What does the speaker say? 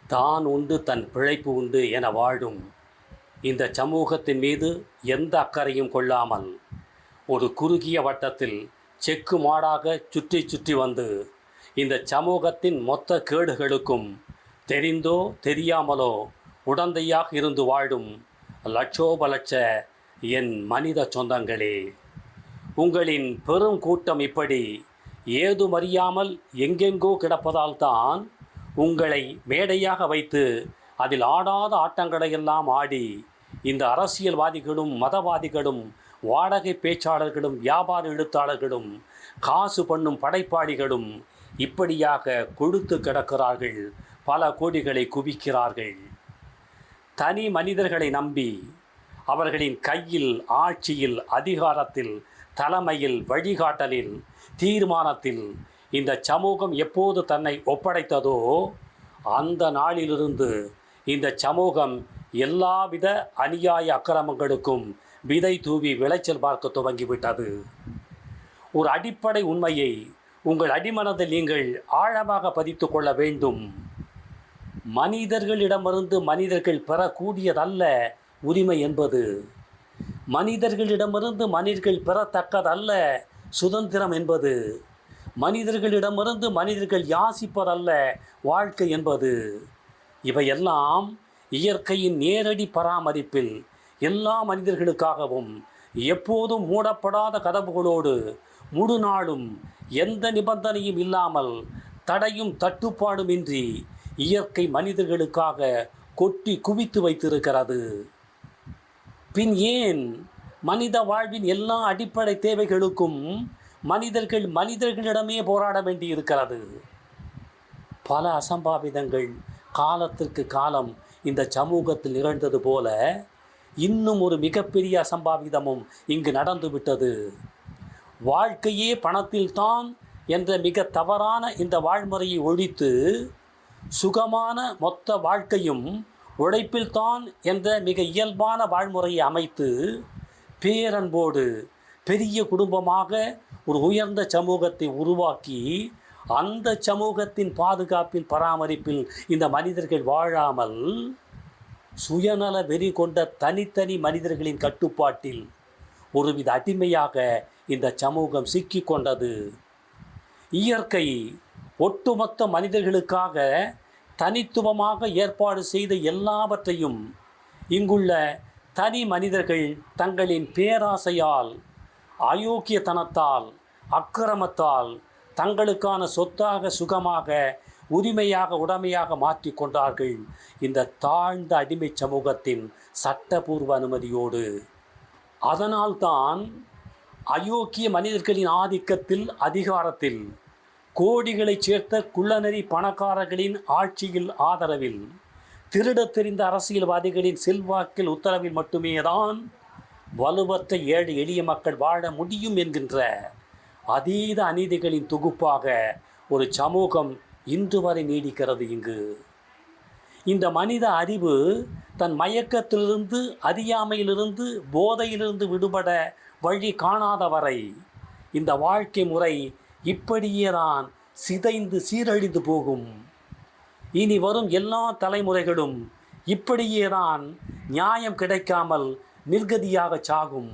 தான் உண்டு தன் பிழைப்பு உண்டு என வாழும் இந்த சமூகத்தின் மீது எந்த அக்கறையும் கொள்ளாமல் ஒரு குறுகிய வட்டத்தில் செக்கு மாடாக சுற்றி சுற்றி வந்து இந்த சமூகத்தின் மொத்த கேடுகளுக்கும் தெரிந்தோ தெரியாமலோ உடந்தையாக இருந்து வாழும் லட்சோபலட்ச என் மனித சொந்தங்களே, உங்களின் பெரும் கூட்டம் இப்படி ஏதுமறியாமல் எங்கெங்கோ கிடப்பதால் தான் உங்களை மேடையாக வைத்து அதில் ஆடாத ஆட்டங்களையெல்லாம் ஆடி இந்த அரசியல்வாதிகளும் மதவாதிகளும் வாடகை பேச்சாளர்களும் வியாபார எழுத்தாளர்களும் காசு பண்ணும் படைப்பாளிகளும் இப்படியாக கொழுத்து கிடக்கிறார்கள். பல கோடிகளை குவிக்கிறார்கள். தனி மனிதர்களை நம்பி அவர்களின் கையில், ஆட்சியில், அதிகாரத்தில், தலைமையில், வழிகாட்டலில், தீர்மானத்தில் இந்த சமூகம் எப்போது தன்னை ஒப்படைத்ததோ அந்த நாளிலிருந்து இந்த சமூகம் எல்லாவித அநியாய அக்கிரமங்களுக்கும் விதை தூவி விளைச்சல் பார்க்க துவங்கிவிட்டது. ஒரு அடிப்படை உண்மையை உங்கள் அடிமனதில் நீங்கள் ஆழமாக பதித்து கொள்ள வேண்டும். மனிதர்களிடமிருந்து மனிதர்கள் பெறக்கூடியதல்ல உரிமை என்பது. மனிதர்களிடமிருந்து மனிதர்கள் பெறத்தக்கதல்ல சுதந்திரம் என்பது. மனிதர்களிடமிருந்து மனிதர்கள் யாசிப்பதல்ல வாழ்க்கை என்பது. இவையெல்லாம் இயற்கையின் நேரடி பராமரிப்பில் எல்லா மனிதர்களுக்காகவும் எப்போதும் மூடப்படாத கதவுகளோடு முழு நாளும் எந்த நிபந்தனையும் இல்லாமல் தடையும் தட்டுப்பாடுமின்றி இயற்கை மனிதர்களுக்காக கொட்டி குவித்து வைத்திருக்கிறது. பின் ஏன் மனித வாழ்வின் எல்லா அடிப்படை தேவைகளுக்கும் மனிதர்களிடமே போராட வேண்டி இருக்கிறது? பல அசம்பாவிதங்கள் காலத்திற்கு காலம் இந்த சமூகத்தில் நிகழ்ந்தது போல இன்னும் ஒரு மிகப்பெரிய அசம்பாவிதமும் இங்கு நடந்துவிட்டது. வாழ்க்கையே பணத்தில்தான் என்ற மிக தவறான இந்த வாழ்முறையை ஒழித்து சுகமான மொத்த வாழ்க்கையும் உழைப்பில்தான் என்ற மிக இயல்பான வாழ்முறையை அமைத்து பேரன்போடு பெரிய குடும்பமாக ஒரு உயர்ந்த சமூகத்தை உருவாக்கி அந்த சமூகத்தின் பாதுகாப்பில் பராமரிப்பில் இந்த மனிதர்கள் வாழாமல் சுயநல வெறி கொண்ட தனித்தனி மனிதர்களின் கட்டுப்பாட்டில் ஒருவித அடிமையாக இந்த சமூகம் சிக்கிக்கொண்டது. இயற்கை ஒட்டுமொத்த மனிதர்களுக்காக தனித்துவமாக ஏற்பாடு செய்த எல்லாவற்றையும் இங்குள்ள தனி மனிதர்கள் தங்களின் பேராசையால், அயோக்கியத்தனத்தால், அக்கிரமத்தால் தங்களுக்கான சொத்தாக, சுகமாக, உரிமையாக, உடைமையாக மாற்றி கொண்டார்கள் இந்த தாழ்ந்த அடிமை சமூகத்தின் சட்டபூர்வ அனுமதியோடு. அதனால்தான் அயோக்கிய மனிதர்களின் ஆதிக்கத்தில், அதிகாரத்தில், கோடிகளை சேர்த்த குள்ளநெறி பணக்காரர்களின் ஆட்சியில், ஆதரவில், திருடத் தெரிந்த அரசியல்வாதிகளின் செல்வாக்கில், உத்தரவில் மட்டுமே தான் வலுவற்ற ஏழை எளிய மக்கள் வாழ முடியும் என்கின்ற அதீத அநீதிகளின் தொகுப்பாக ஒரு சமூகம் இன்று வரை நீடிக்கிறது. இங்கு இந்த மனித அறிவு தன் மயக்கத்திலிருந்து, அறியாமையிலிருந்து, போதையிலிருந்து விடுபட வழி காணாத வரை இந்த வாழ்க்கை முறை இப்படியே தான் சிதைந்து சீரழிந்து போகும். இனி வரும் எல்லா தலைமுறைகளும் இப்படியே தான் நியாயம் கிடைக்காமல் நிர்கதியாக சாகும்.